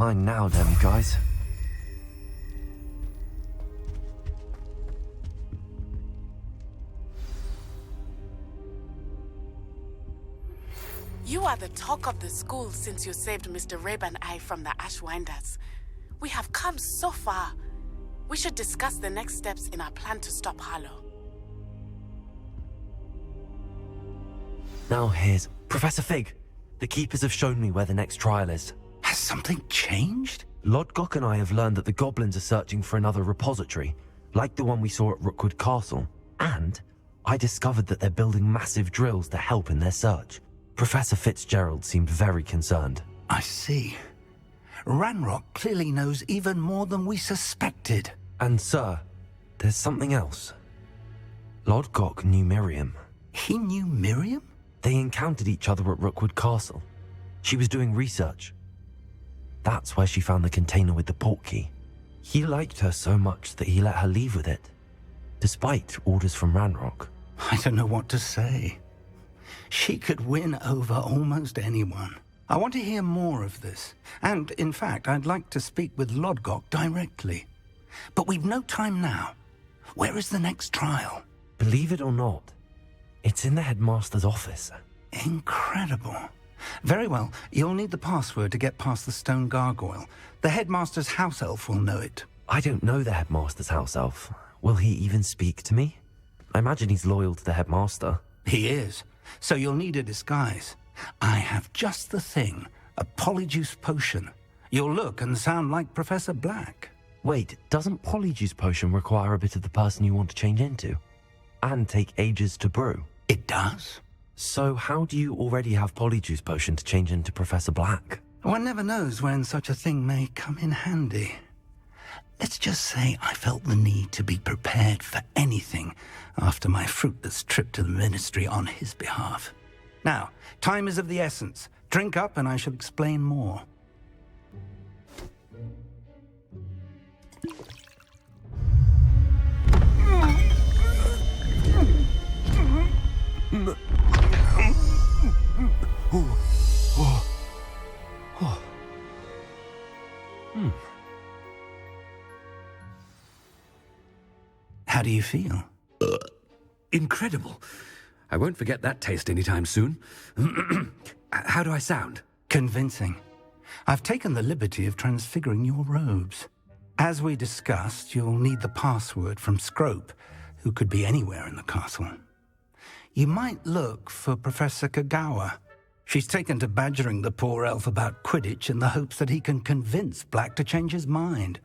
Mine now then, guys. You are the talk of the school since you saved Mr. Rabe and I from the Ashwinders. We have come so far. We should discuss the next steps in our plan to stop Harlow. Now here's Professor Fig. The keepers have shown me where the next trial is. Has something changed? Lodgok and I have learned that the goblins are searching for another repository, like the one we saw at Rookwood Castle. And I discovered that they're building massive drills to help in their search. Professor Fitzgerald seemed very concerned. I see. Ranrock clearly knows even more than we suspected. And sir, there's something else. Lodgok knew Miriam. He knew Miriam? They encountered each other at Rookwood Castle. She was doing research. That's where she found the container with the portkey. He liked her so much that he let her leave with it, despite orders from Ranrock. I don't know what to say. She could win over almost anyone. I want to hear more of this. And, in fact, I'd like to speak with Lodgok directly. But we've no time now. Where is the next trial? Believe it or not, it's in the headmaster's office. Incredible. Very well. You'll need the password to get past the stone gargoyle. The headmaster's house elf will know it. I don't know the headmaster's house elf. Will he even speak to me? I imagine he's loyal to the headmaster. He is. So you'll need a disguise. I have just the thing. A polyjuice potion. You'll look and sound like Professor Black. Wait, doesn't polyjuice potion require a bit of the person you want to change into? And take ages to brew? It does. So how do you already have polyjuice potion to change into Professor Black? One never knows when such a thing may come in handy. Let's just say I felt the need to be prepared for anything after my fruitless trip to the ministry on his behalf. Now, time is of the essence. Drink up and I shall explain more. How do you feel? Incredible. I won't forget that taste anytime soon. How do I sound? Convincing. I've taken the liberty of transfiguring your robes. As we discussed, you'll need the password from Scrope, who could be anywhere in the castle. You might look for Professor Kagawa. She's taken to badgering the poor elf about Quidditch in the hopes that he can convince Black to change his mind.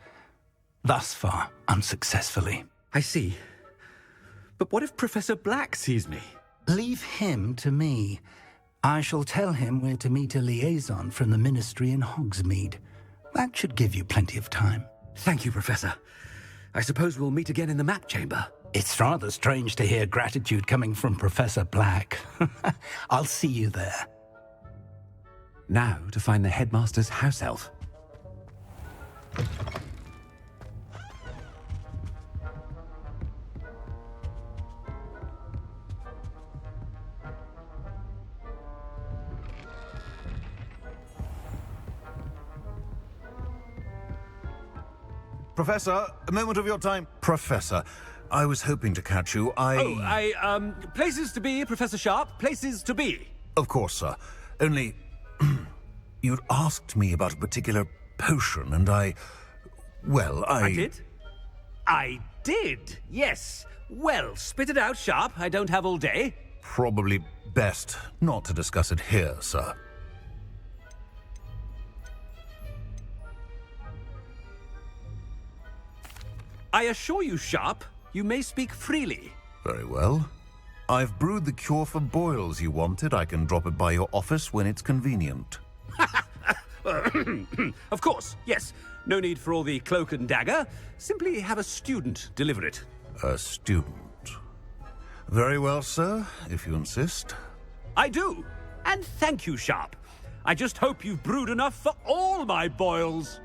Thus far, unsuccessfully. I see. But what if Professor Black sees me? Leave him to me. I shall tell him where to meet a liaison from the ministry in Hogsmeade. That should give you plenty of time. Thank you, Professor. I suppose we'll meet again in the map chamber. It's rather strange to hear gratitude coming from Professor Black. I'll see you there. Now to find the headmaster's house elf. Professor, a moment of your time. Professor, I was hoping to catch you. Places to be, Professor Sharp. Places to be. Of course, sir. Only, you'd asked me about a particular potion, and I did? I did, yes. Well, spit it out, Sharp. I don't have all day. Probably best not to discuss it here, sir. I assure you, Sharp, you may speak freely. Very well. I've brewed the cure for boils you wanted. I can drop it by your office when it's convenient. Of course, yes. No need for all the cloak and dagger. Simply have a student deliver it. A student. Very well, sir, if you insist. I do. And thank you, Sharp. I just hope you've brewed enough for all my boils.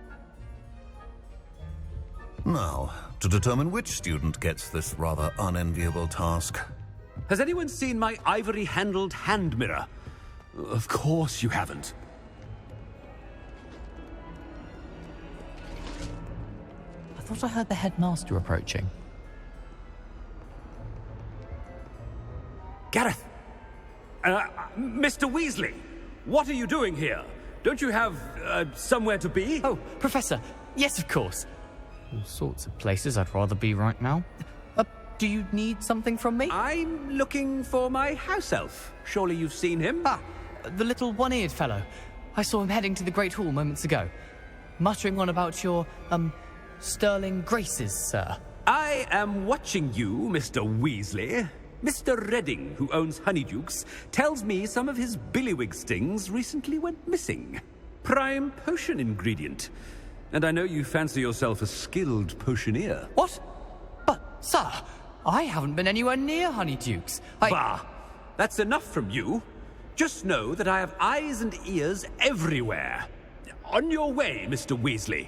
Now, to determine which student gets this rather unenviable task. Has anyone seen my ivory-handled hand mirror? Of course you haven't. thought I heard the headmaster approaching. Gareth! Mr. Weasley! What are you doing here? Don't you have, somewhere to be? Oh, Professor! Yes, of course. All sorts of places I'd rather be right now. Do you need something from me? I'm looking for my house elf. Surely you've seen him? Ah, the little one-eared fellow. I saw him heading to the Great Hall moments ago. Muttering on about your, sterling graces, sir. I am watching you, Mr. Weasley. Mr. Redding, who owns Honeydukes, tells me some of his billywig stings recently went missing. Prime potion ingredient. And I know you fancy yourself a skilled potioneer. What? But, sir, I haven't been anywhere near Honeydukes. Bah! That's enough from you. Just know that I have eyes and ears everywhere. On your way, Mr. Weasley.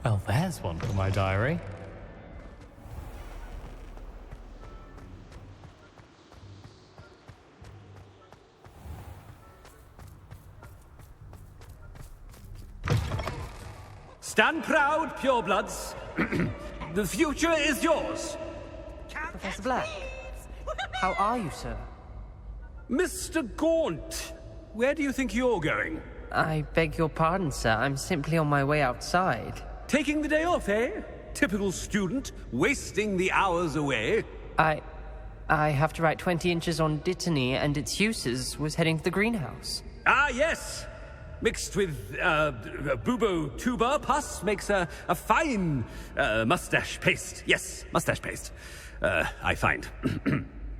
Well, there's one for my diary. Stand proud, purebloods. The future is yours. Professor Black, how are you, sir? Mr. Gaunt, where do you think you're going? I beg your pardon, sir. I'm simply on my way outside. Taking the day off, eh? Typical student, wasting the hours away. I have to write 20 inches on Dittany and its uses. Was heading to the greenhouse. Ah, yes. Mixed with bubo tuber pus makes a fine mustache paste. Yes, mustache paste. I find.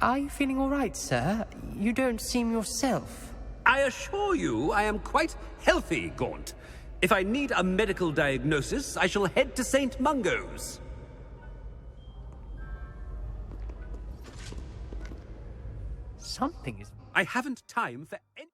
Are you feeling all right, sir? You don't seem yourself. I assure you I am quite healthy, Gaunt. If I need a medical diagnosis, I shall head to St. Mungo's. Something is... I haven't time for any...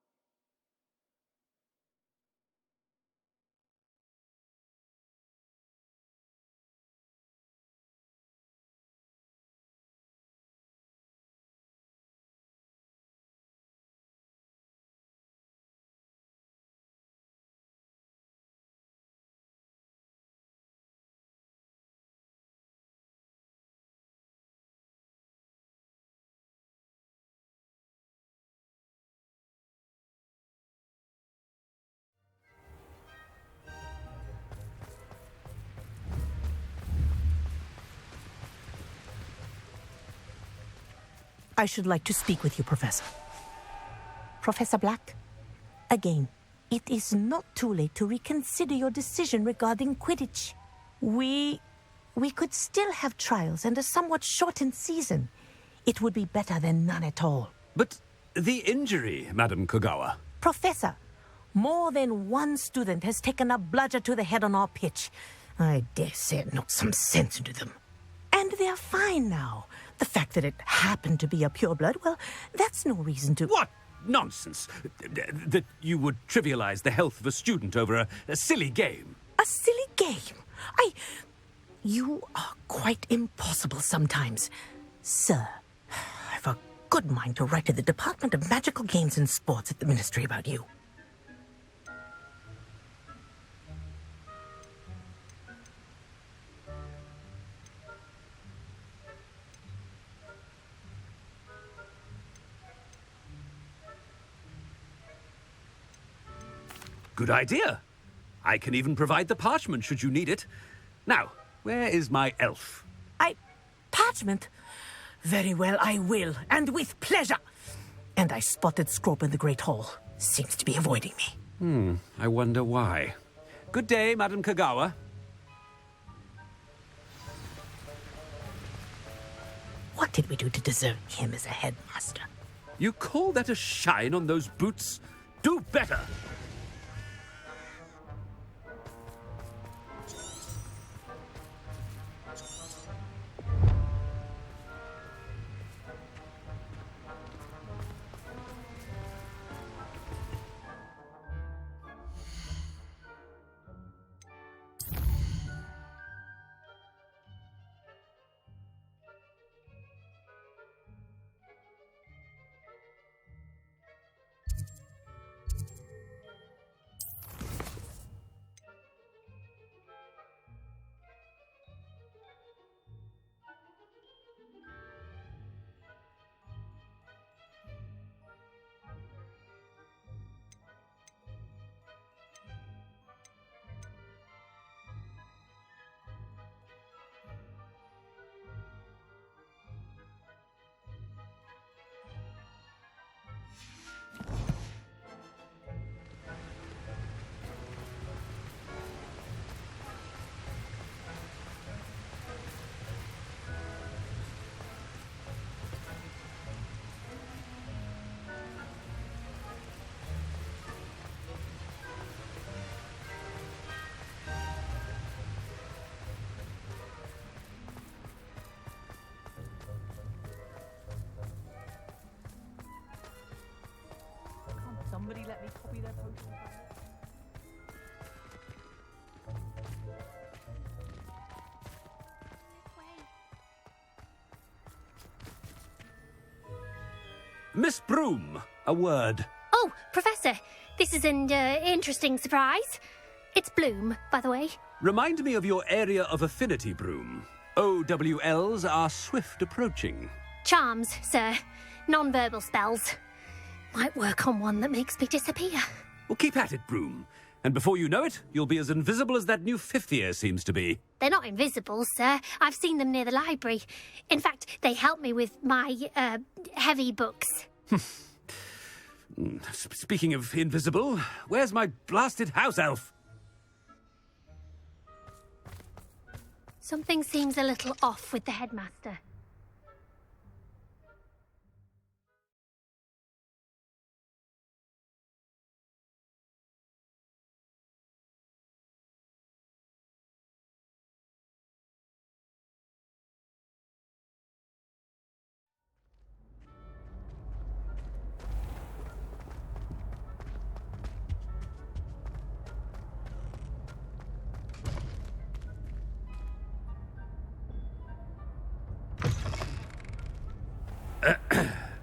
I should like to speak with you, Professor. Professor Black, again, it is not too late to reconsider your decision regarding Quidditch. We could still have trials and a somewhat shortened season. It would be better than none at all. But the injury, Madam Kogawa. Professor, more than one student has taken a bludger to the head on our pitch. I dare say it knocked some sense into them. And they're fine now. The fact that it happened to be a pureblood, well, that's no reason to... What nonsense! That you would trivialize the health of a student over a silly game. A silly game? You are quite impossible sometimes. Sir, I've a good mind to write to the Department of Magical Games and Sports at the Ministry about you. Good idea. I can even provide the parchment should you need it. Now, where is my elf? Parchment? Very well, I will, and with pleasure. And I spotted Scrope in the Great Hall. Seems to be avoiding me. I wonder why. Good day, Madam Kogawa. What did we do to deserve him as a headmaster? You call that a shine on those boots? Do better! copy their potion. Miss Broom, a word. Oh, Professor, this is an interesting surprise. It's Bloom, by the way. Remind me of your area of affinity, Broom. OWLs are swift approaching. Charms, sir. Non-verbal spells. Might work on one that makes me disappear. Well, keep at it, Broom. And before you know it, you'll be as invisible as that new fifth year seems to be. They're not invisible, sir. I've seen them near the library. In fact, they help me with my, heavy books. Speaking of invisible, where's my blasted house elf? Something seems a little off with the headmaster.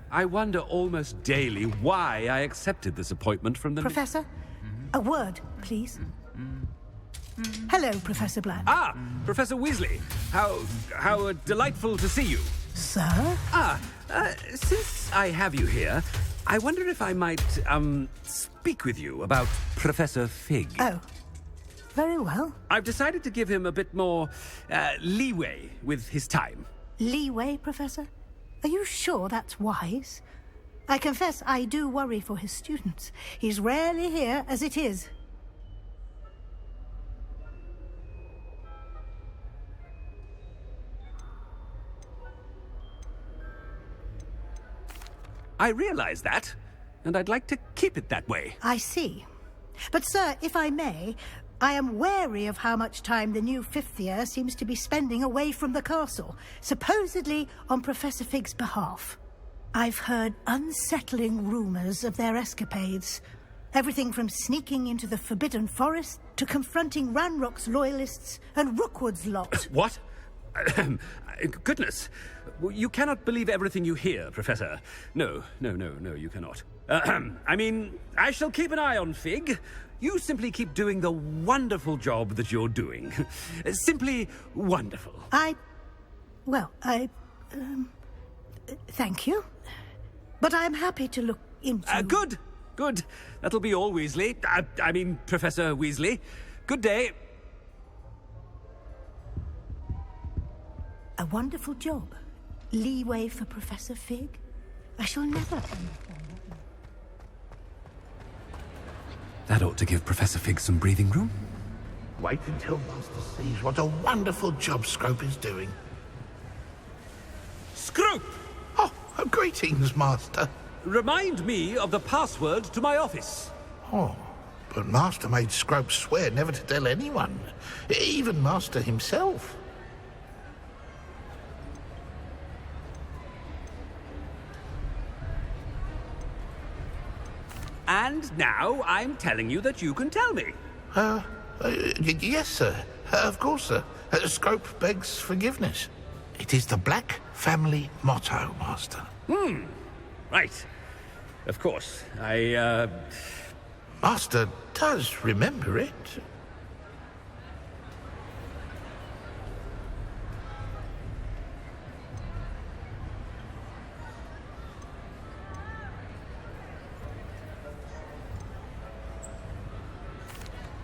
I wonder almost daily why I accepted this appointment from the... Professor, a word, please. Hello, Professor Black. Ah, Professor Weasley. How delightful to see you. Sir? Since I have you here, I wonder if I might, speak with you about Professor Fig. Oh, very well. I've decided to give him a bit more, leeway with his time. Leeway, Professor? Are you sure that's wise? I confess I do worry for his students. He's rarely here as it is. I realize that, and I'd like to keep it that way. I see. But, sir, if I may, I am wary of how much time the new fifth year seems to be spending away from the castle, supposedly on Professor Fig's behalf. I've heard unsettling rumours of their escapades. Everything from sneaking into the Forbidden Forest to confronting Ranrock's loyalists and Rookwood's lot. What? Goodness. You cannot believe everything you hear, Professor. No, you cannot. I mean, I shall keep an eye on Fig. You simply keep doing the wonderful job that you're doing. Simply wonderful. Thank you. But I'm happy to look into... Good. That'll be all, Weasley. I mean, Professor Weasley. Good day. A wonderful job. Leeway for Professor Fig. I shall never understand that. That ought to give Professor Fig some breathing room. Wait until Master sees what a wonderful job Scrope is doing. Scrope! Oh, greetings, Master. Remind me of the password to my office. Oh, but Master made Scrope swear never to tell anyone, even Master himself. And now I'm telling you that you can tell me. Yes, sir. Of course, sir. Scrope begs forgiveness. It is the Black family motto, Master. Right. Of course. Master does remember it.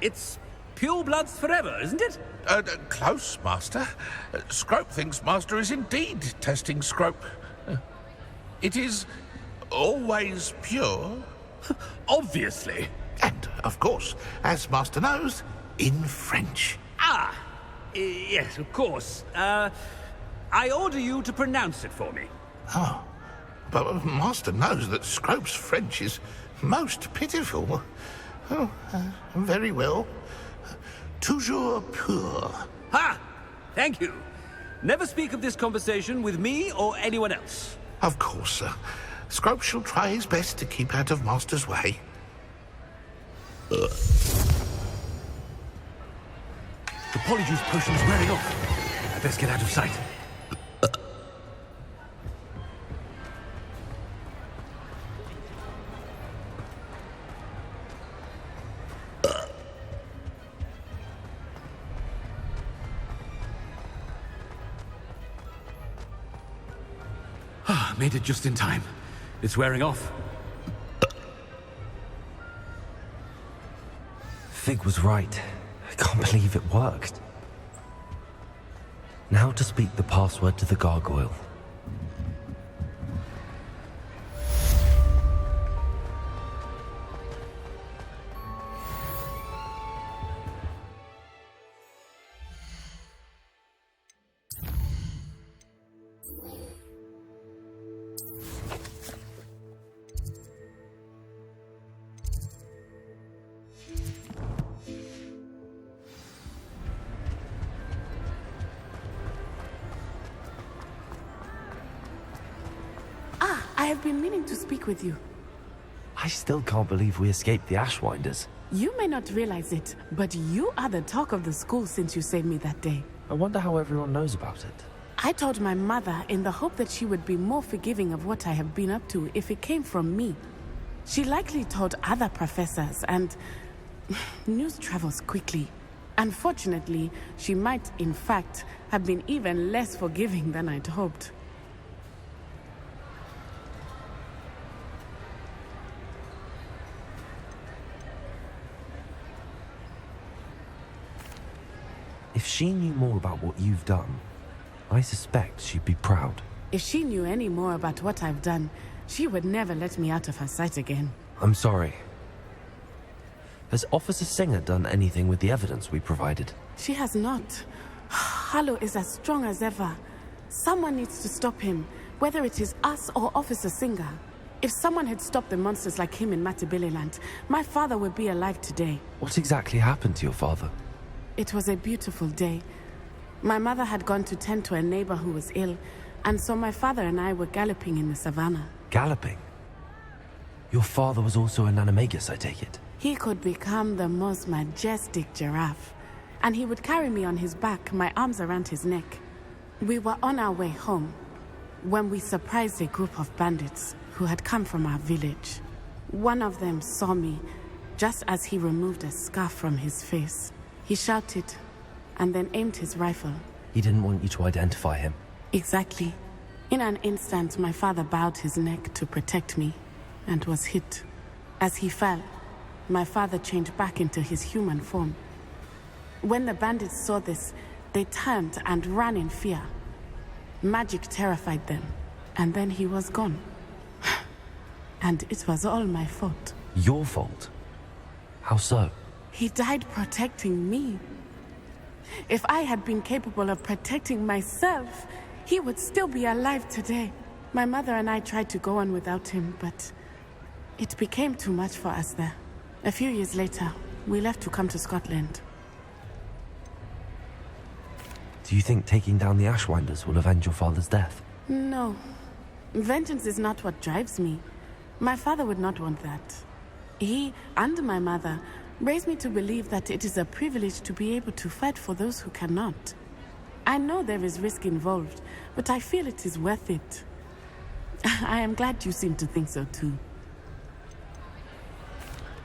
It's pure bloods forever, isn't it? Close, Master. Scrope thinks Master is indeed testing Scrope. It is always pure. Obviously. And, of course, as Master knows, in French. Yes, of course. I order you to pronounce it for me. Oh, but Master knows that Scrope's French is most pitiful. Oh, very well. Toujours pur. Ha! Thank you. Never speak of this conversation with me or anyone else. Of course, sir. Scrope shall try his best to keep out of Master's way. The polyjuice potion's wearing off. I best get out of sight. Made it just in time. It's wearing off. Fig was right. I can't believe it worked. Now to speak the password to the gargoyle. I have been meaning to speak with you. I still can't believe we escaped the Ashwinders. You may not realize it, but you are the talk of the school since you saved me that day. I wonder how everyone knows about it. I told my mother in the hope that she would be more forgiving of what I have been up to if it came from me. She likely told other professors, and news travels quickly. Unfortunately, she might, in fact, have been even less forgiving than I'd hoped. If she knew more about what you've done, I suspect she'd be proud. If she knew any more about what I've done, she would never let me out of her sight again. I'm sorry. Has Officer Singer done anything with the evidence we provided? She has not. Harlow is as strong as ever. Someone needs to stop him, whether it is us or Officer Singer. If someone had stopped the monsters like him in Matabeleland, my father would be alive today. What exactly happened to your father? It was a beautiful day. My mother had gone to tend to a neighbor who was ill, and so my father and I were galloping in the savannah. Galloping? Your father was also an animagus, I take it? He could become the most majestic giraffe, and he would carry me on his back, my arms around his neck. We were on our way home when we surprised a group of bandits who had come from our village. One of them saw me just as he removed a scarf from his face. He shouted and then aimed his rifle. He didn't want you to identify him. Exactly. In an instant, my father bowed his neck to protect me and was hit. As he fell, my father changed back into his human form. When the bandits saw this, they turned and ran in fear. Magic terrified them, and then he was gone. And it was all my fault. Your fault? How so? He died protecting me. If I had been capable of protecting myself, he would still be alive today. My mother and I tried to go on without him, but it became too much for us there. A few years later, we left to come to Scotland. Do you think taking down the Ashwinders will avenge your father's death? No. Vengeance is not what drives me. My father would not want that. He and my mother raised me to believe that it is a privilege to be able to fight for those who cannot. I know there is risk involved, but I feel it is worth it. I am glad you seem to think so too.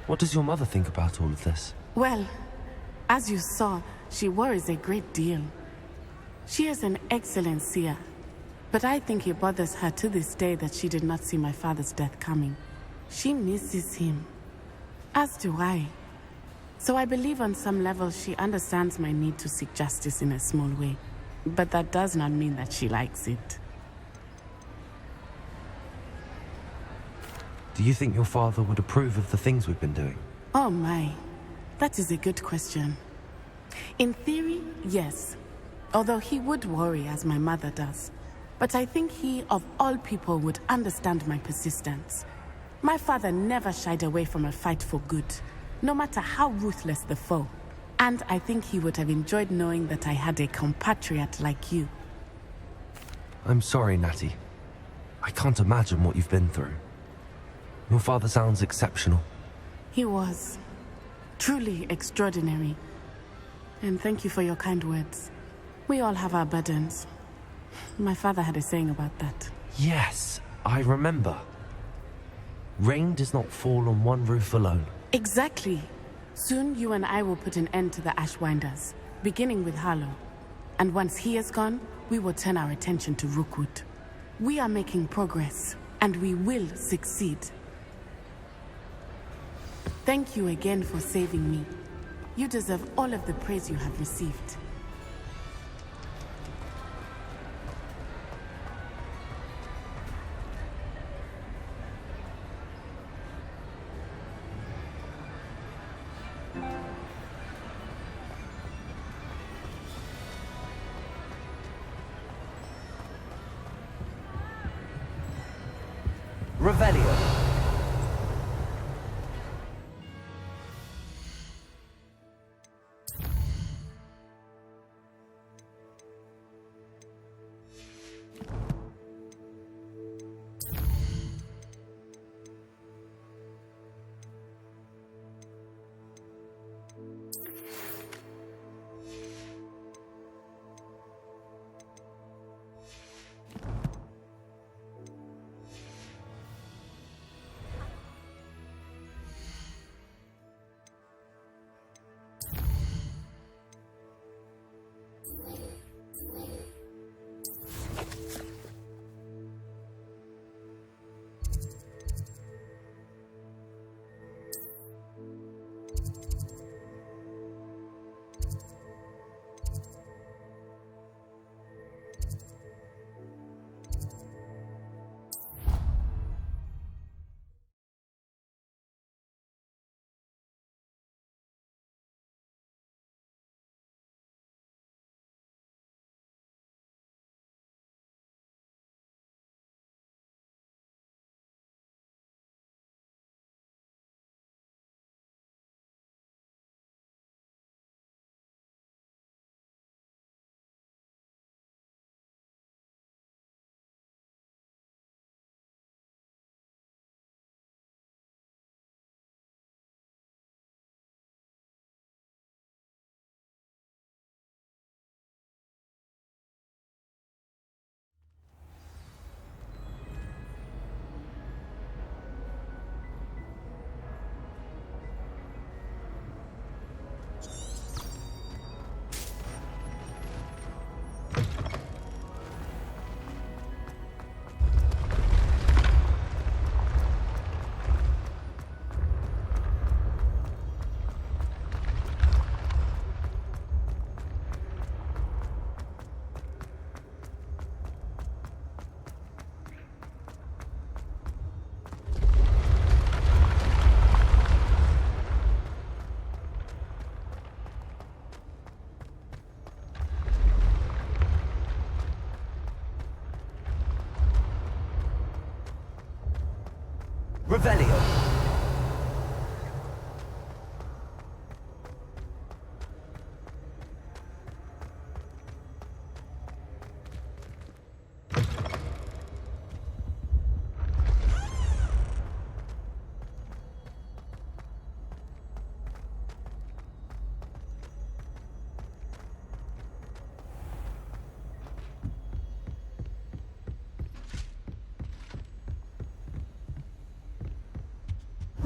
What does your mother think about all of this? Well, as you saw, she worries a great deal. She is an excellent seer, but I think it bothers her to this day that she did not see my father's death coming. She misses him, as do I. So I believe on some level she understands my need to seek justice in a small way. But that does not mean that she likes it. Do you think your father would approve of the things we've been doing? Oh my, that is a good question. In theory, yes. Although he would worry as my mother does. But I think he, of all people, would understand my persistence. My father never shied away from a fight for good, no matter how ruthless the foe. And I think he would have enjoyed knowing that I had a compatriot like you. I'm sorry, Natty. I can't imagine what you've been through. Your father sounds exceptional. He was. Truly extraordinary. And thank you for your kind words. We all have our burdens. My father had a saying about that. Yes, I remember. Rain does not fall on one roof alone. Exactly. Soon you and I will put an end to the Ashwinders, beginning with Harlow. And once he is gone, we will turn our attention to Rookwood. We are making progress, and we will succeed. Thank you again for saving me. You deserve all of the praise you have received. Revelio. Revelio.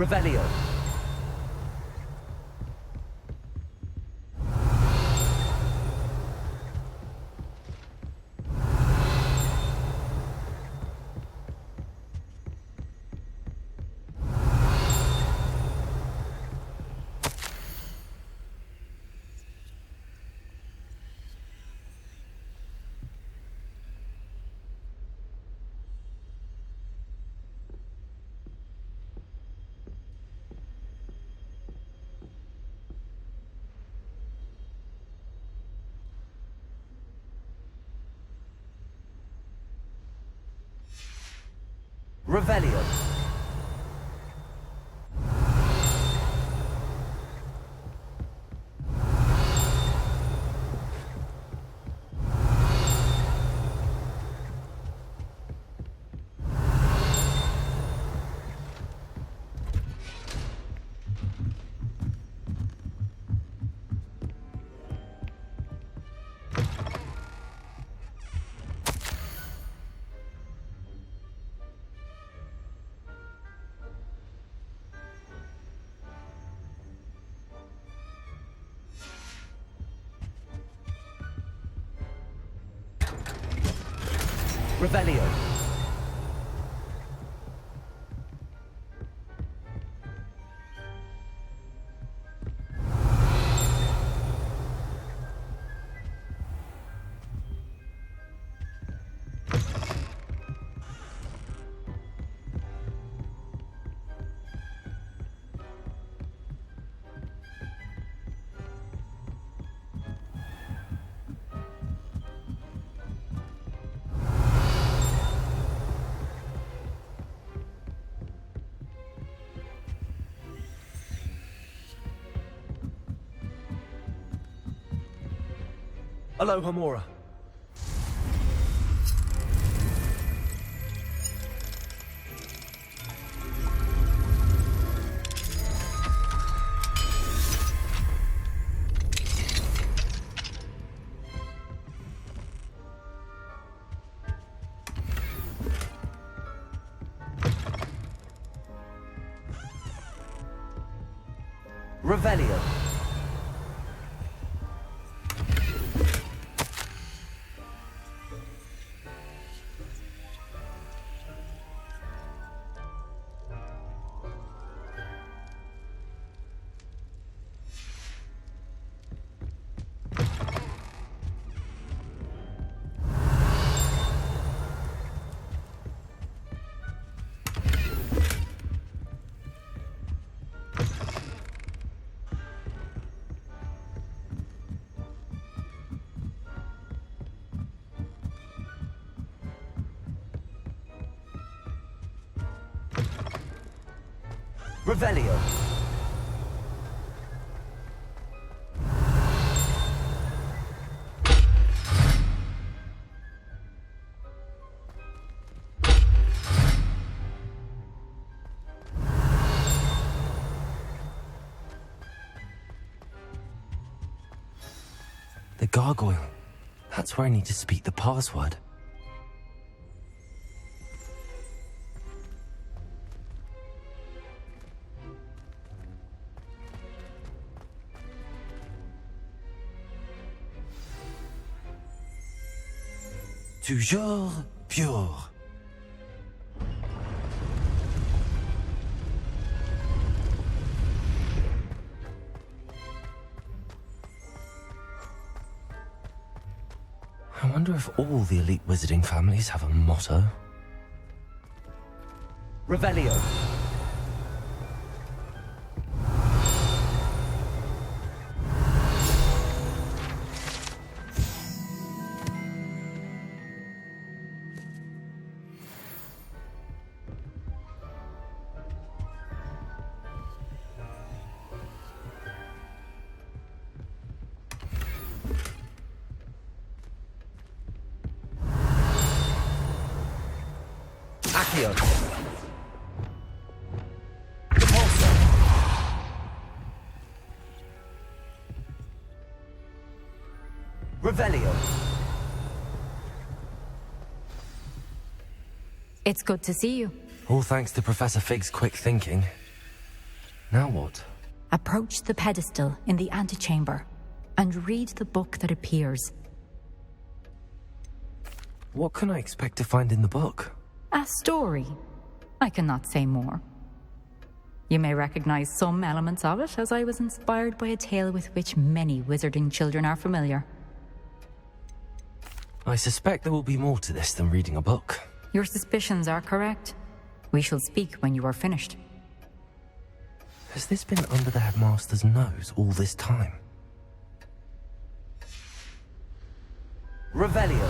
Revelio. Revelio. Revelio. Hello, Hamora. Revelio. Revelio. The gargoyle. That's where I need to speak the password. Toujours pure. I wonder if all the elite wizarding families have a motto. Revelio. Accio. Repulsor. Revelio. It's good to see you. All thanks to Professor Fig's quick thinking. Now what? Approach the pedestal in the antechamber and read the book that appears. What can I expect to find in the book? A story. I cannot say more. You may recognize some elements of it, as I was inspired by a tale with which many wizarding children are familiar. I suspect there will be more to this than reading a book. Your suspicions are correct. We shall speak when you are finished. Has this been under the headmaster's nose all this time? Revelio.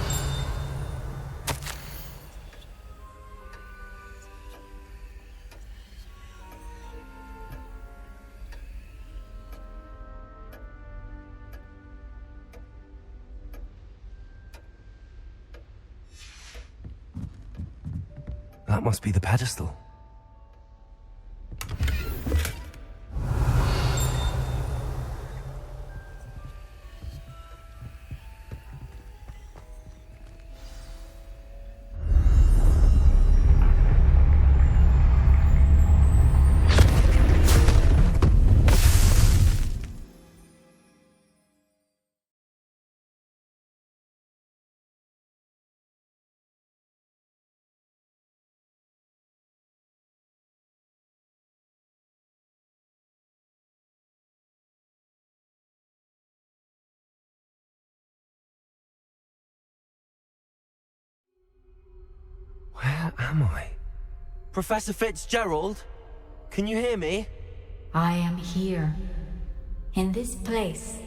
That must be the pedestal. Where am I? Professor Fitzgerald? Can you hear me? I am here. In this place,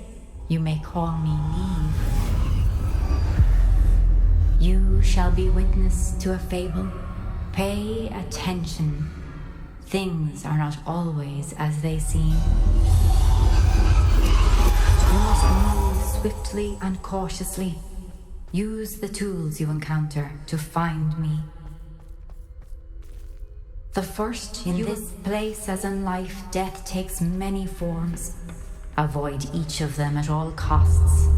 you may call me Neve. You shall be witness to a fable. Pay attention. Things are not always as they seem. You must move swiftly and cautiously. Use the tools you encounter to find me. The first in this place, as in life, death takes many forms. Avoid each of them at all costs.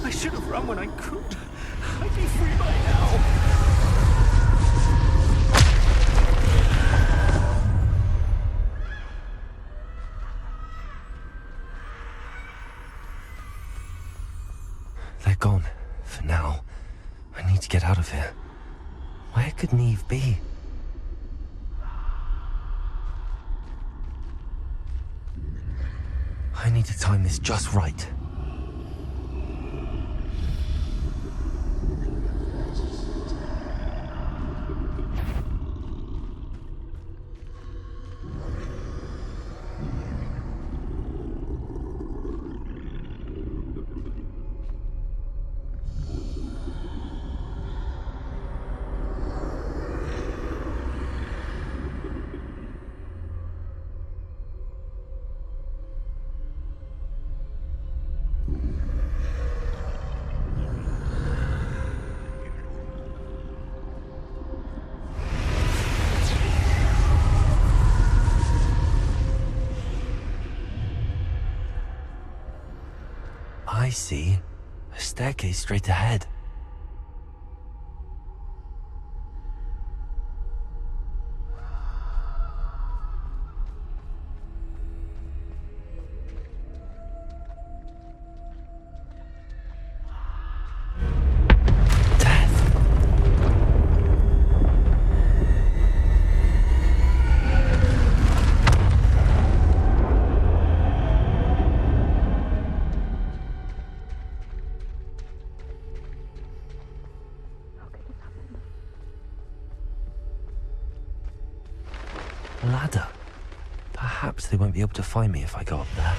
I should have run when I could. I'd be free by now. They're gone. For now. I need to get out of here. Where could Neve be? I need to time this just right. I see. A staircase straight ahead. Ladder. Perhaps they won't be able to find me if I go up there.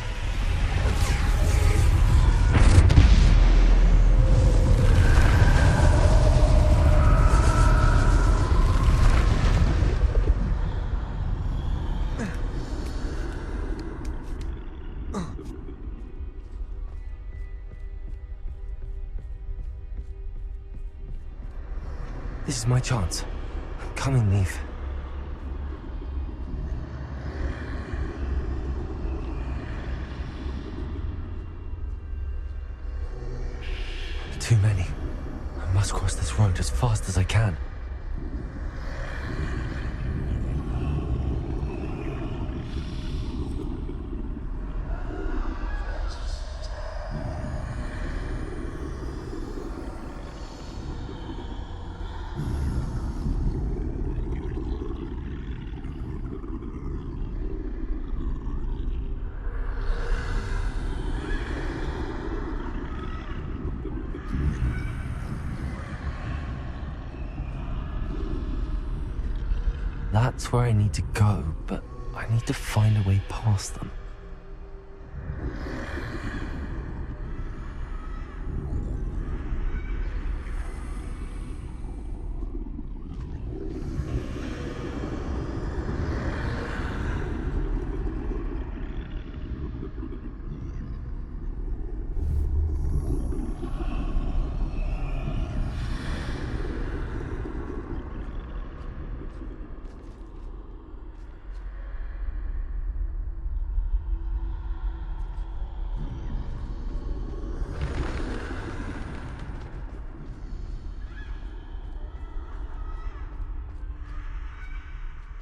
This is my chance. I'm coming, Neve. Too many. I must cross this road as fast as I can. That's where I need to go, but I need to find a way past them.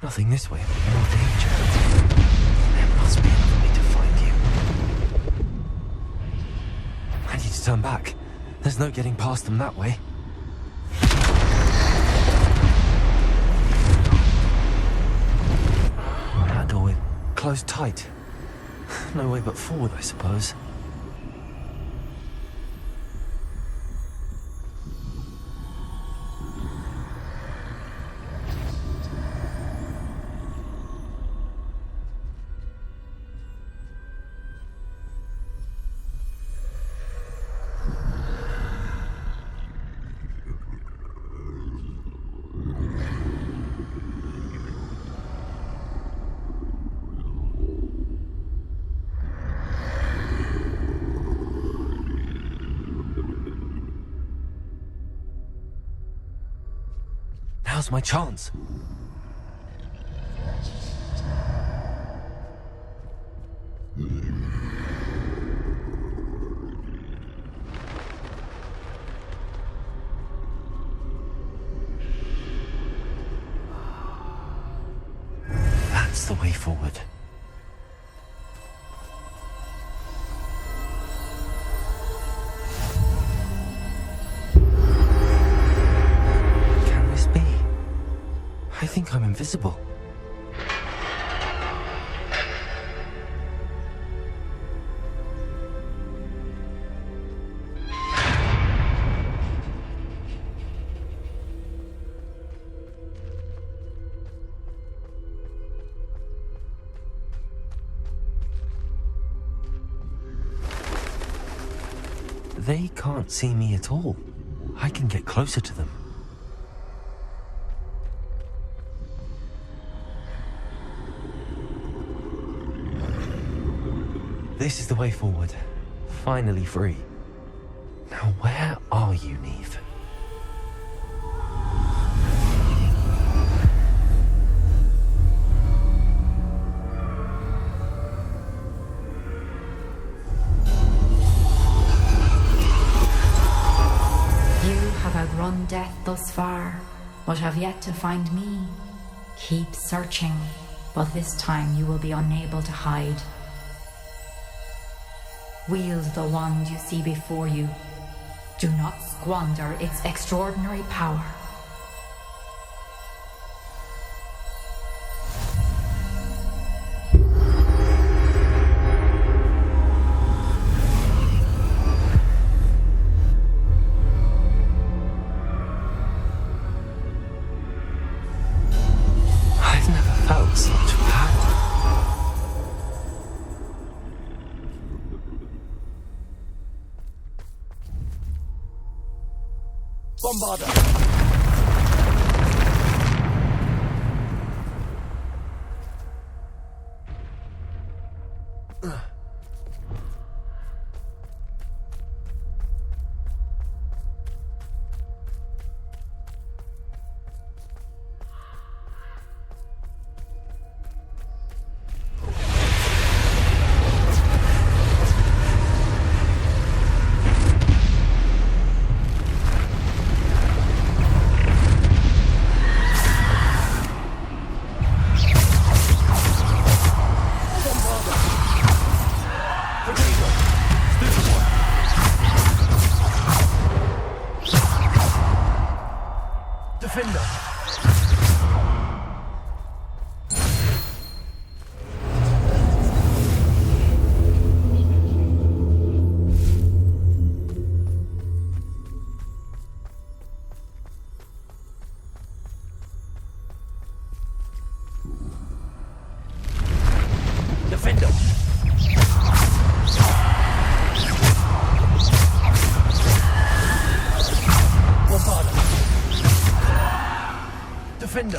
Nothing this way, but more danger. There must be another way to find you. I need to turn back. There's no getting past them that way. That door closed tight. No way but forward, I suppose. Now's my chance. That's the way forward. I think I'm invisible. They can't see me at all. I can get closer to them. This is the way forward. Finally free. Now where are you, Neve? You have outrun death thus far, but have yet to find me. Keep searching, but this time you will be unable to hide. Wield the wand you see before you. Do not squander its extraordinary power. I've never felt such power. Bombarder! Defender! Defender!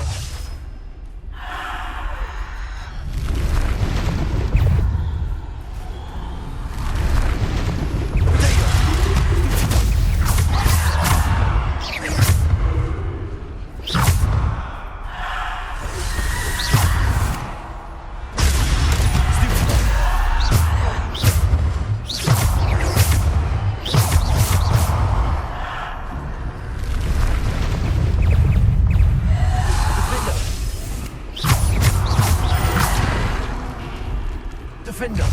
Defender!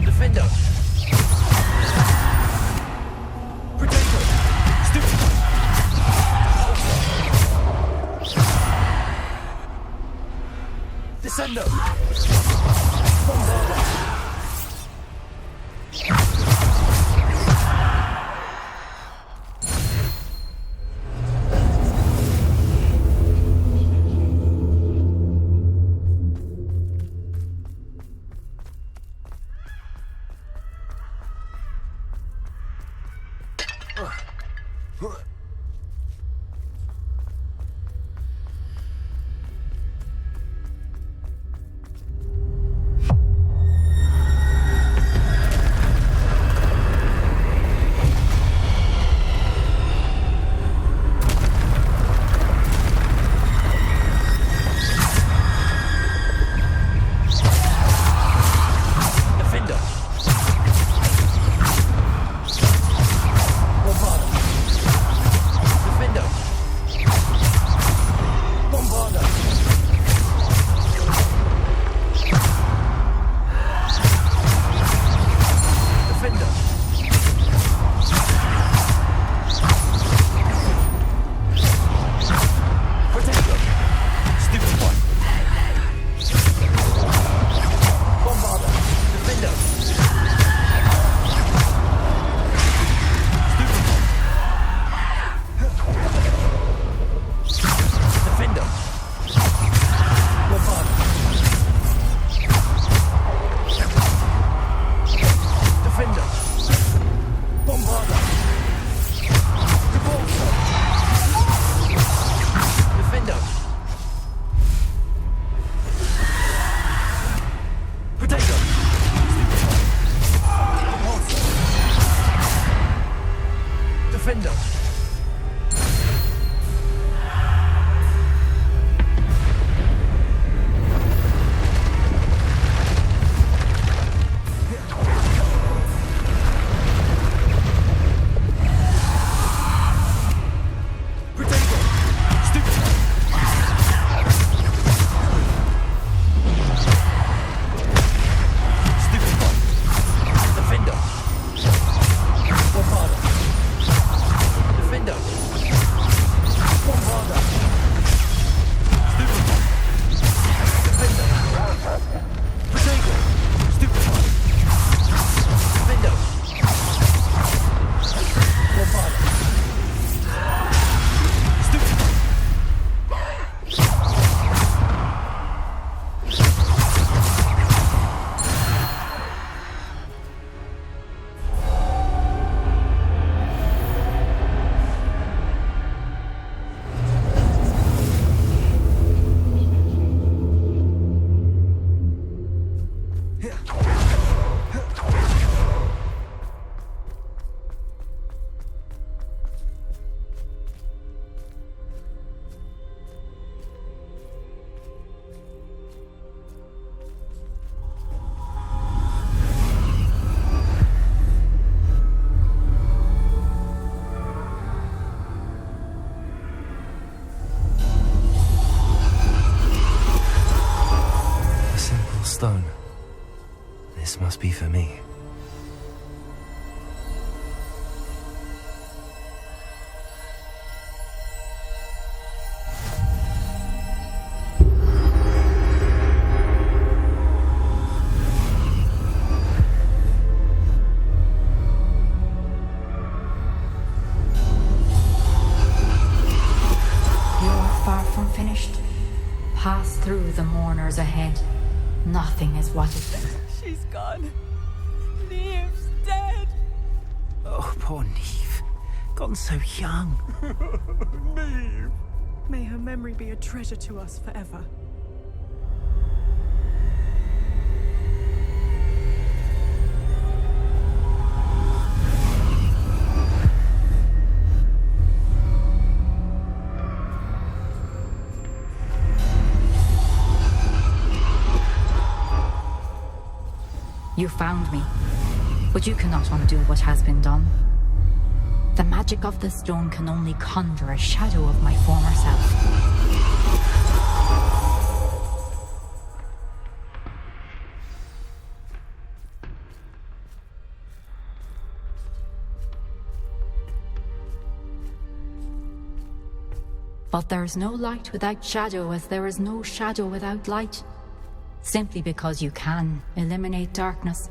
Defender! Potato! Stupid! Descendo! Bombarda! Stone. This must be for me. You're far from finished. Pass through the mourners ahead. Nothing is what it... She's gone. Neve's dead. Oh, poor Neve. Gone so young. Neve. May her memory be a treasure to us forever. You found me, but you cannot undo what has been done. The magic of the stone can only conjure a shadow of my former self. But there is no light without shadow, as there is no shadow without light. Simply because you can eliminate darkness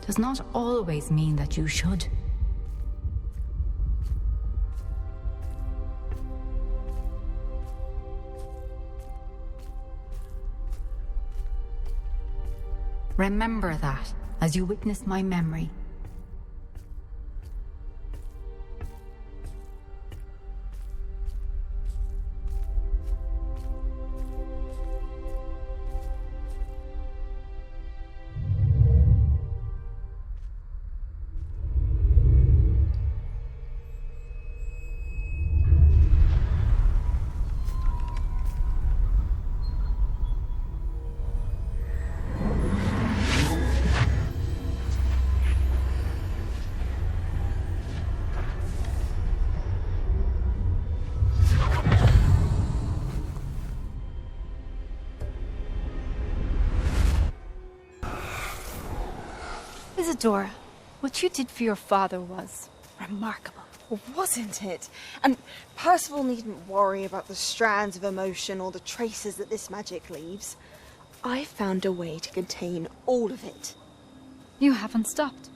does not always mean that you should. Remember that as you witness my memory. Isadora, what you did for your father was remarkable. Wasn't it? And Percival needn't worry about the strands of emotion or the traces that this magic leaves. I found a way to contain all of it. You haven't stopped.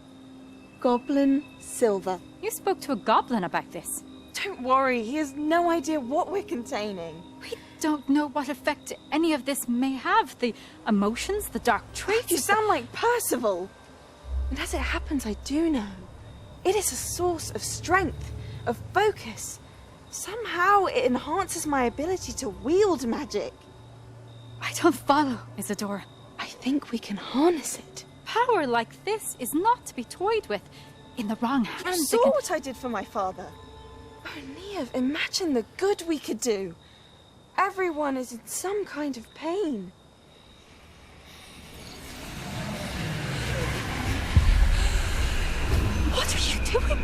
Goblin Silver. You spoke to a goblin about this. Don't worry, he has no idea what we're containing. We don't know what effect any of this may have. The emotions, the dark traits. You sound like Percival. And as it happens, I do know. It is a source of strength, of focus. Somehow it enhances my ability to wield magic. I don't follow, Isadora. I think we can harness it. Power like this is not to be toyed with. In the wrong hands, You saw what I did for my father. Oh, Neve, imagine the good we could do. Everyone is in some kind of pain. What are you doing?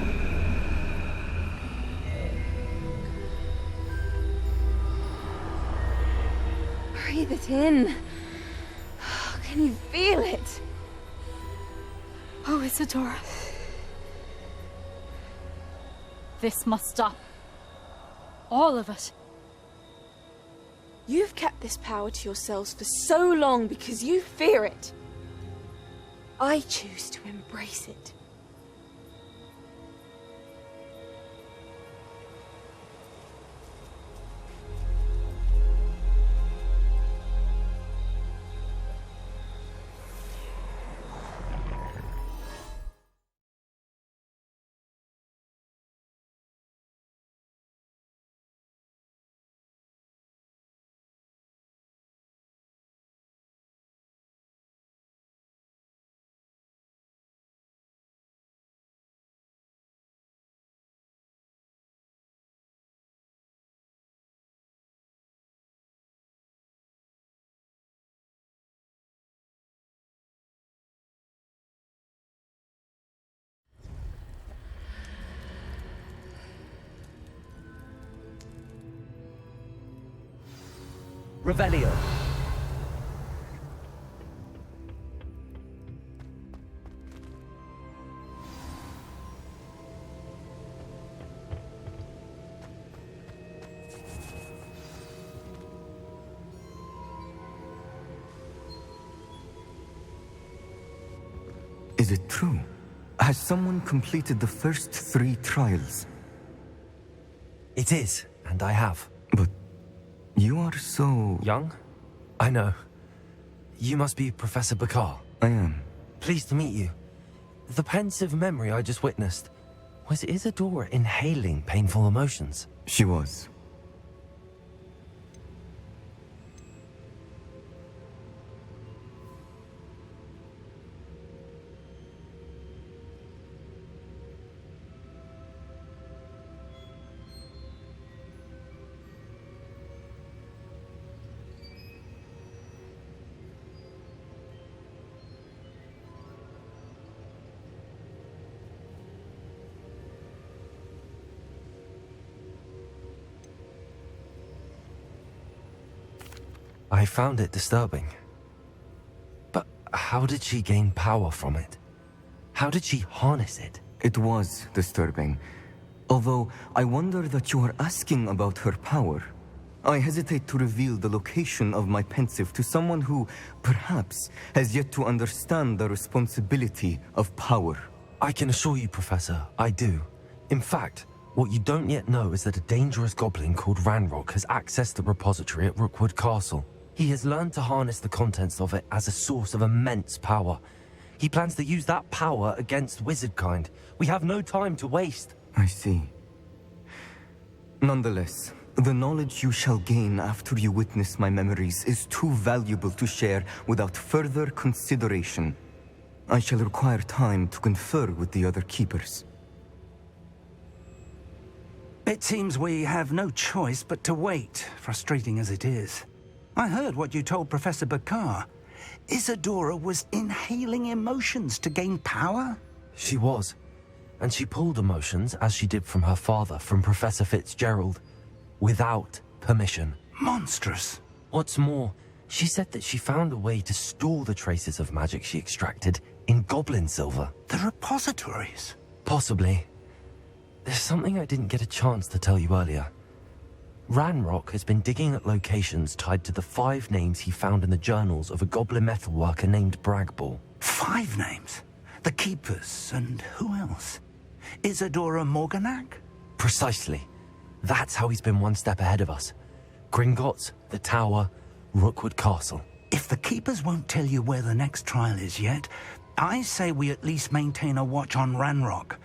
Breathe it in. Can you feel it? Oh, Isadora. This must stop. All of it. You've kept this power to yourselves for so long because you fear it. I choose to embrace it. Revelio. Is it true? Has someone completed the first 3 trials? It is, and I have. But you are so... young? I know. You must be Professor Bakar. I am. Pleased to meet you. The pensive memory I just witnessed, was Isadora inhaling painful emotions? She was. I found it disturbing. But how did she gain power from it? How did she harness it? It was disturbing. Although, I wonder that you are asking about her power. I hesitate to reveal the location of my pensive to someone who, perhaps, has yet to understand the responsibility of power. I can assure you, Professor, I do. In fact, what you don't yet know is that a dangerous goblin called Ranrock has accessed the repository at Rookwood Castle. He has learned to harness the contents of it as a source of immense power. He plans to use that power against wizardkind. We have no time to waste. I see. Nonetheless, the knowledge you shall gain after you witness my memories is too valuable to share without further consideration. I shall require time to confer with the other keepers. It seems we have no choice but to wait, frustrating as it is. I heard what you told Professor Bakar. Isadora was inhaling emotions to gain power? She was. And she pulled emotions, as she did from her father, from Professor Fitzgerald, without permission. Monstrous. What's more, she said that she found a way to store the traces of magic she extracted in goblin silver. The repositories? Possibly. There's something I didn't get a chance to tell you earlier. Ranrock has been digging at locations tied to the 5 names he found in the journals of a goblin metalworker named Bragball. 5 names? The Keepers, and who else? Isadora Morganac? Precisely. That's how he's been one step ahead of us. Gringotts, the Tower, Rookwood Castle. If the Keepers won't tell you where the next trial is yet, I say we at least maintain a watch on Ranrock.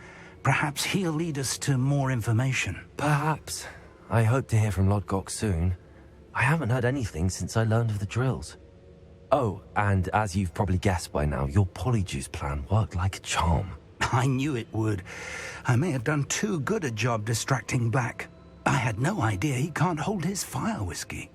Perhaps he'll lead us to more information. Perhaps. I hope to hear from Lodgok soon. I haven't heard anything since I learned of the drills. Oh, and as you've probably guessed by now, your polyjuice plan worked like a charm. I knew it would. I may have done too good a job distracting Black. I had no idea he can't hold his fire whiskey.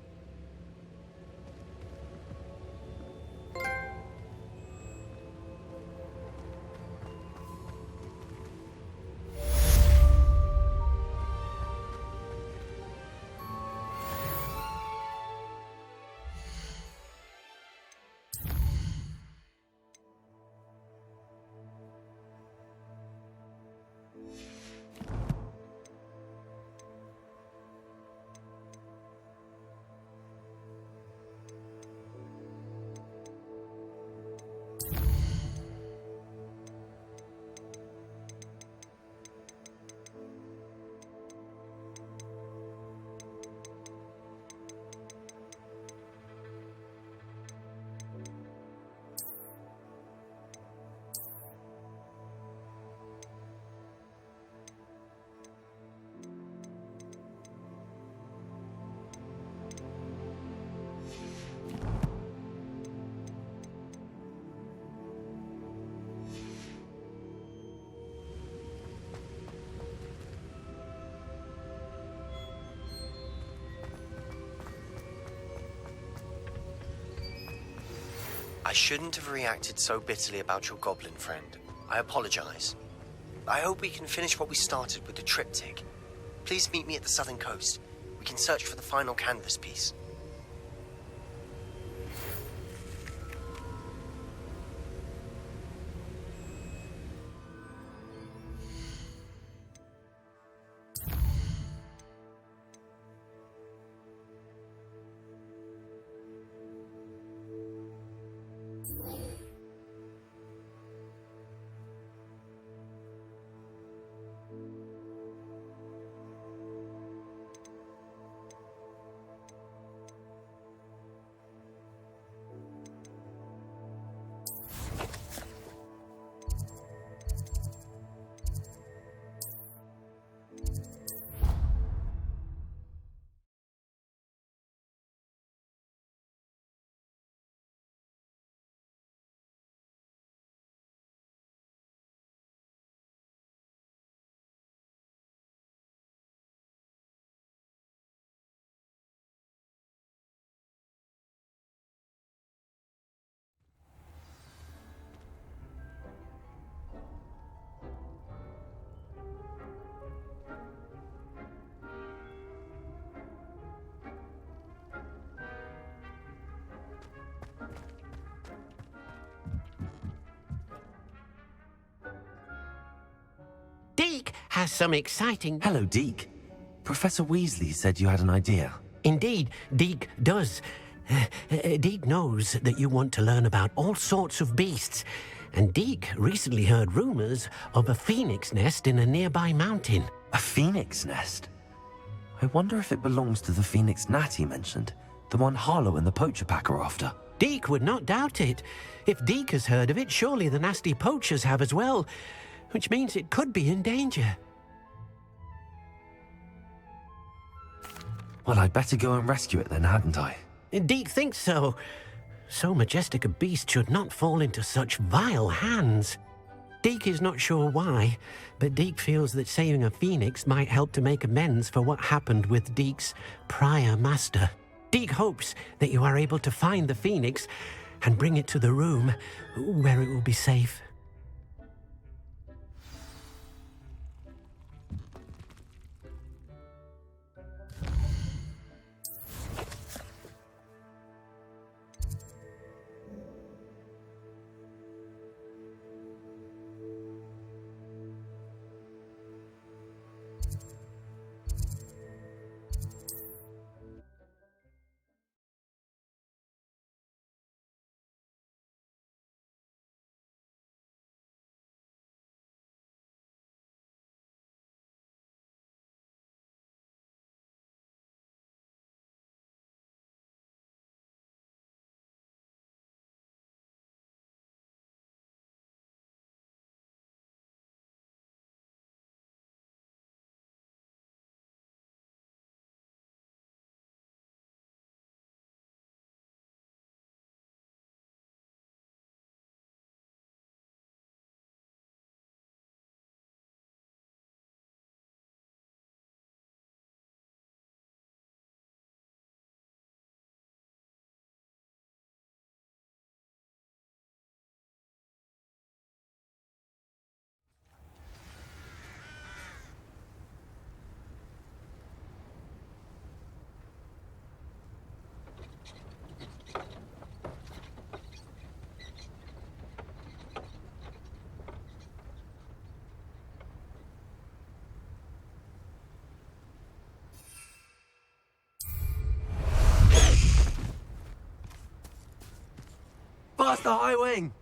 I shouldn't have reacted so bitterly about your goblin friend. I apologize. I hope we can finish what we started with the triptych. Please meet me at the southern coast. We can search for the final canvas piece. Deek has some exciting... Hello, Deke. Professor Weasley said you had an idea. Indeed, Deke does. Deke knows that you want to learn about all sorts of beasts, and Deke recently heard rumors of a phoenix nest in a nearby mountain. A phoenix nest? I wonder if it belongs to the phoenix gnat he mentioned, the one Harlow and the poacher pack are after. Deke would not doubt it. If Deke has heard of it, surely the nasty poachers have as well, which means it could be in danger. Well, I'd better go and rescue it then, hadn't I? Deke thinks so. So majestic a beast should not fall into such vile hands. Deke is not sure why, but Deke feels that saving a phoenix might help to make amends for what happened with Deke's prior master. Deke hopes that you are able to find the phoenix and bring it to the room where it will be safe. Faster, High Wing!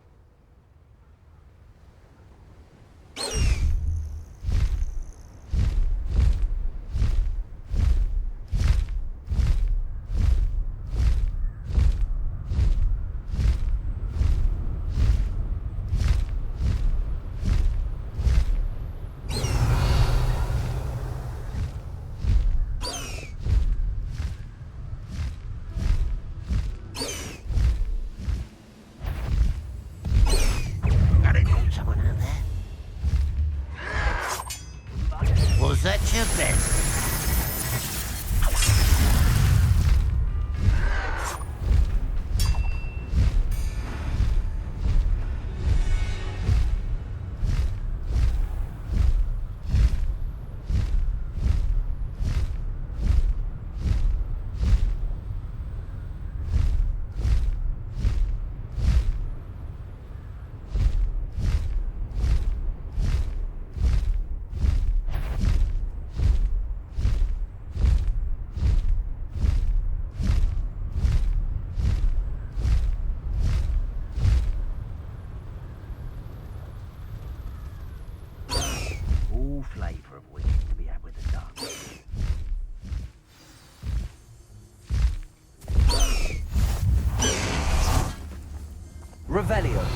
Was that your best? Flavour of which to be had with the duck. Revelio.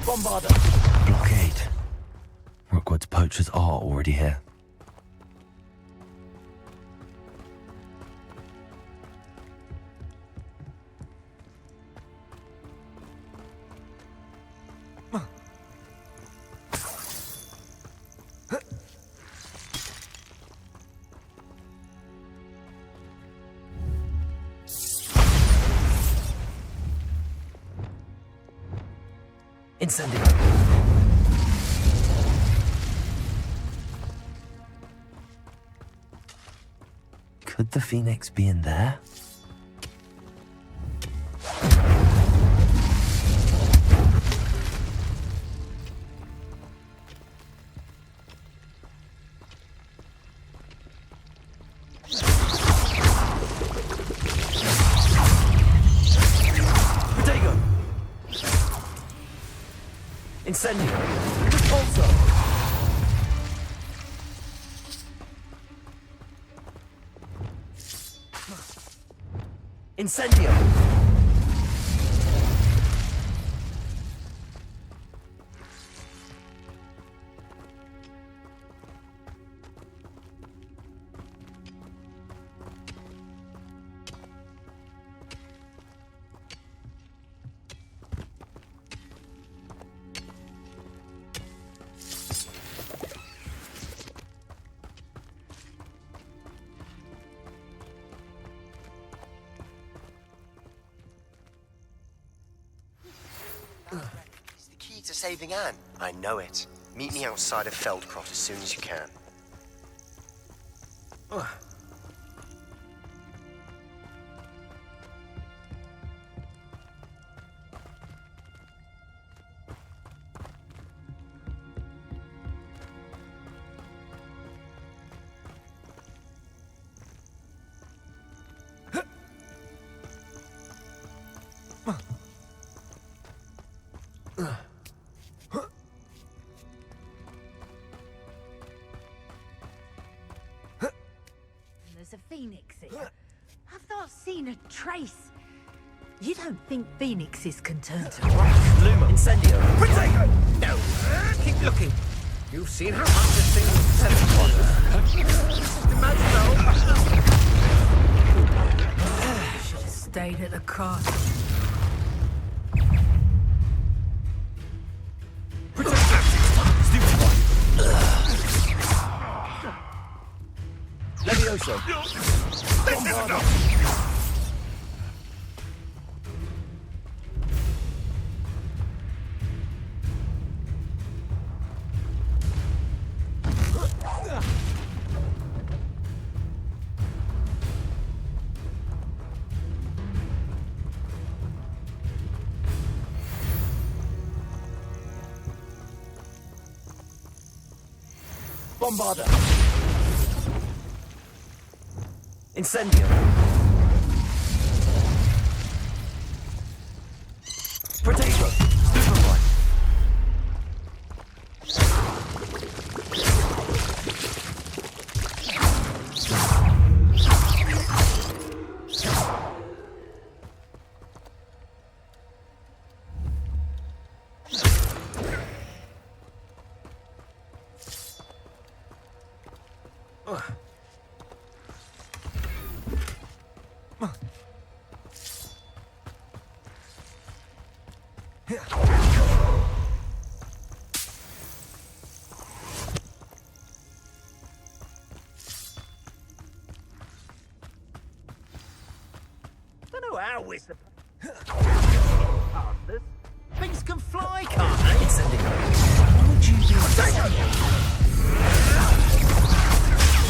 Bombarder! Blockade. Rookwood's poachers are already here. Incendio. Could the Phoenix be in there? Incendio! Rembonzo! Incendio! It's the key to saving Anne. I know it. Meet me outside of Feldcroft as soon as you can. There's a phoenix here. I've not seen a trace. You don't think phoenixes can turn to rust? Luma! Incendio! Protego! No! Keep looking. You've seen how much this thing was Should have stayed at the castle. Levioso! Bombarda! Bombarda! Incendio! Protego! Superboy! Don't know how we're supposed past this. Things can fly, can't they? Incendio! What would you do?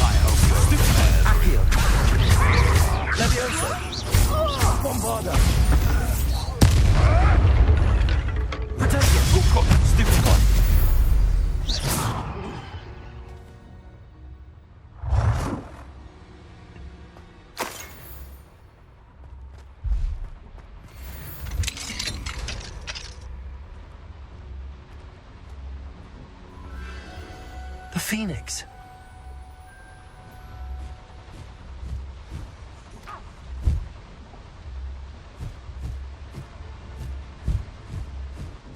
I hope you're Accio! Levioso! Bombarda! Protego! Stupid one! The Phoenix.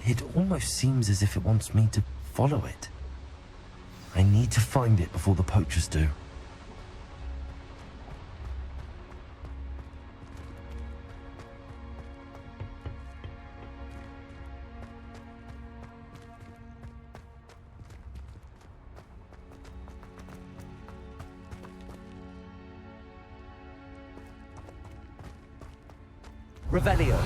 It almost seems as if it wants me to follow it. I need to find it before the poachers do. Revelio.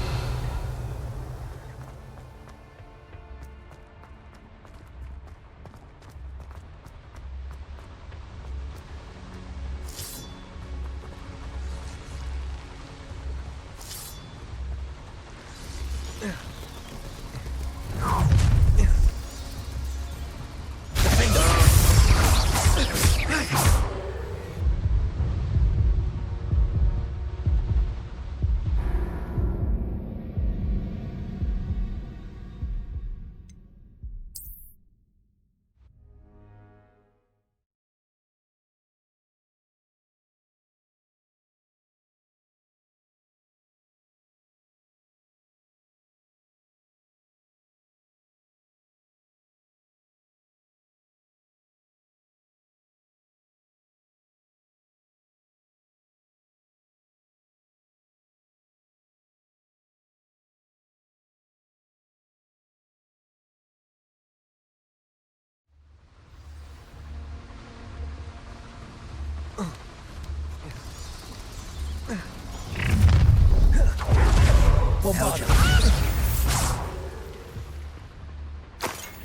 Belgium.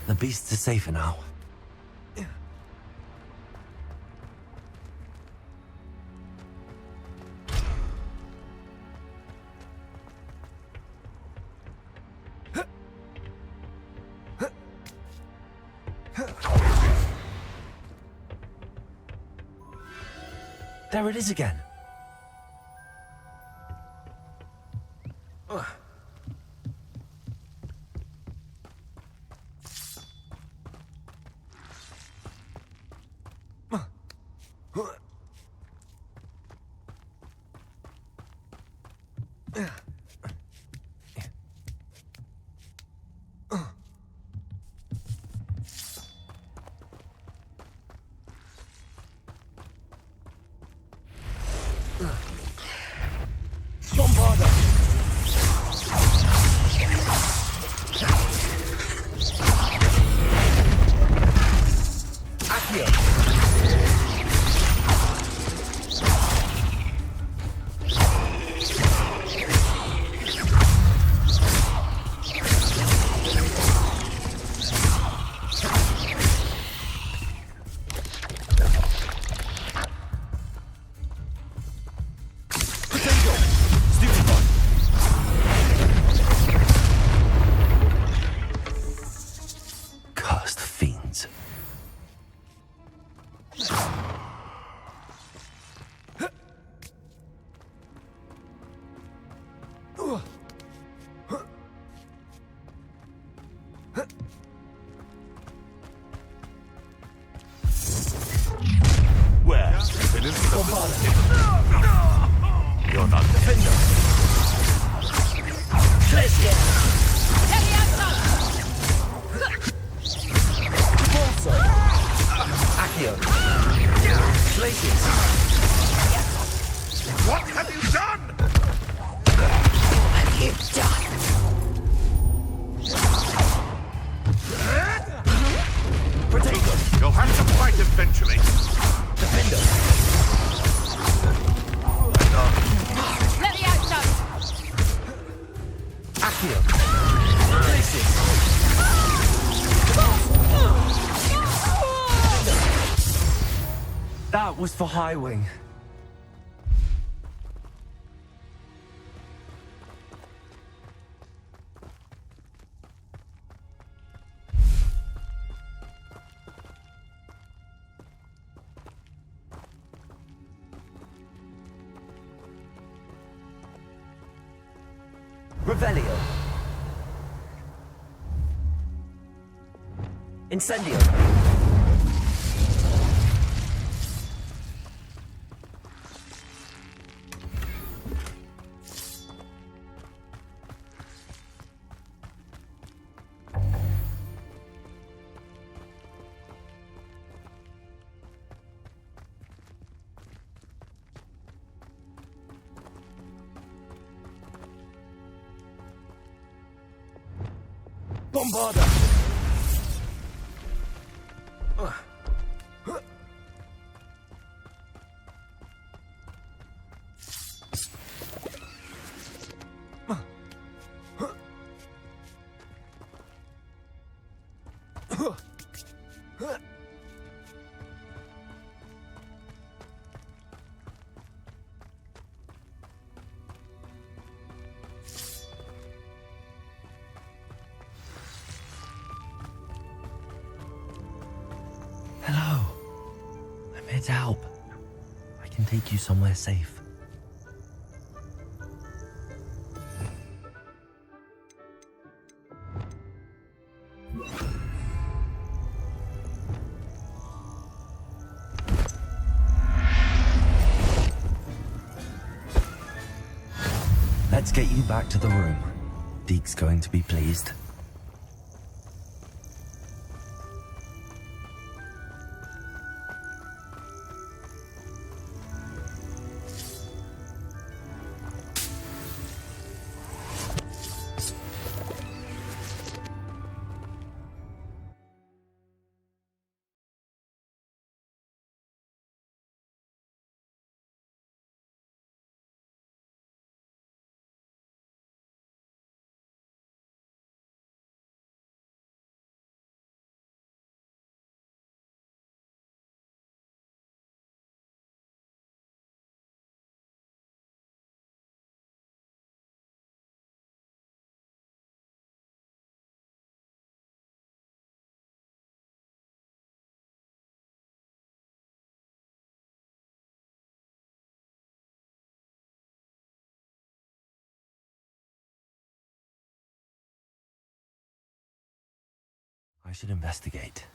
The beasts are safer now. There it is again. Cursed fiends. Where? You're not defender. What have you done? What have you done? Potato. You'll have to fight eventually. Defender. Let me out, son. Accio. That was for High Wing. Revelio. Incendio. Bombarda. Hello. I'm here to help. I can take you somewhere safe. Let's get you back to the room. Deke's going to be pleased. I should investigate.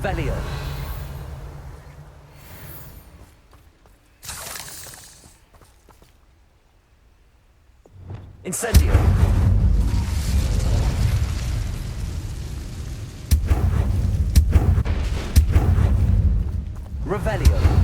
Revelio. Incendio. Revelio.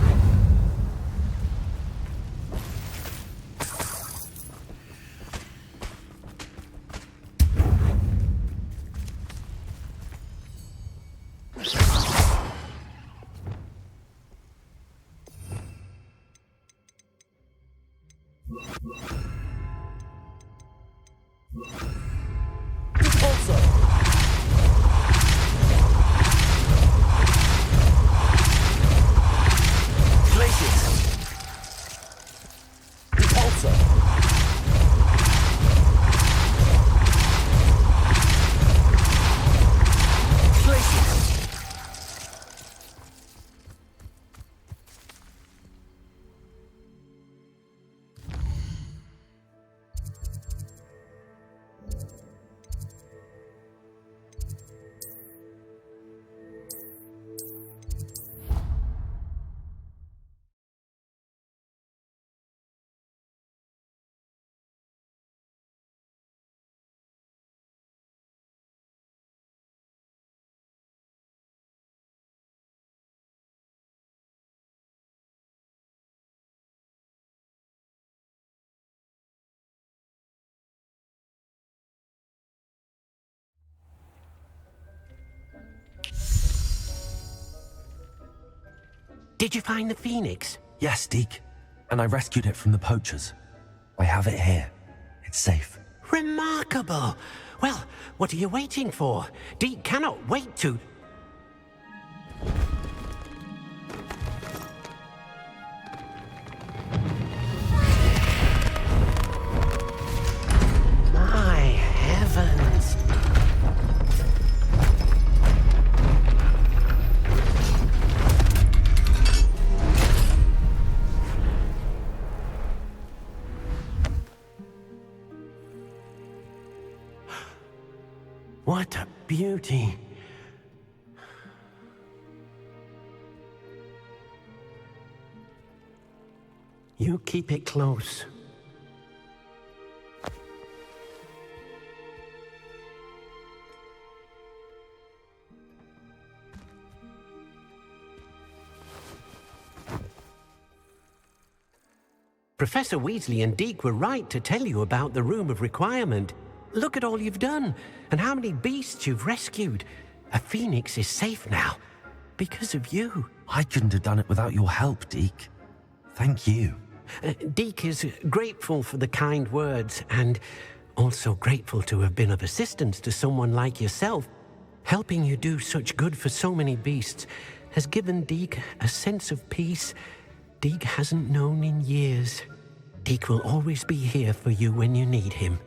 Did you find the phoenix? Yes, Deke. And I rescued it from the poachers. I have it here. It's safe. Remarkable! Well, what are you waiting for? Deke cannot wait to... My heavens! What a beauty. You keep it close. Professor Weasley and Deke were right to tell you about the Room of Requirement. Look at all you've done, and how many beasts you've rescued. A phoenix is safe now, because of you. I couldn't have done it without your help, Deke. Thank you. Deke is grateful for the kind words, and also grateful to have been of assistance to someone like yourself. Helping you do such good for so many beasts has given Deke a sense of peace Deke hasn't known in years. Deke will always be here for you when you need him.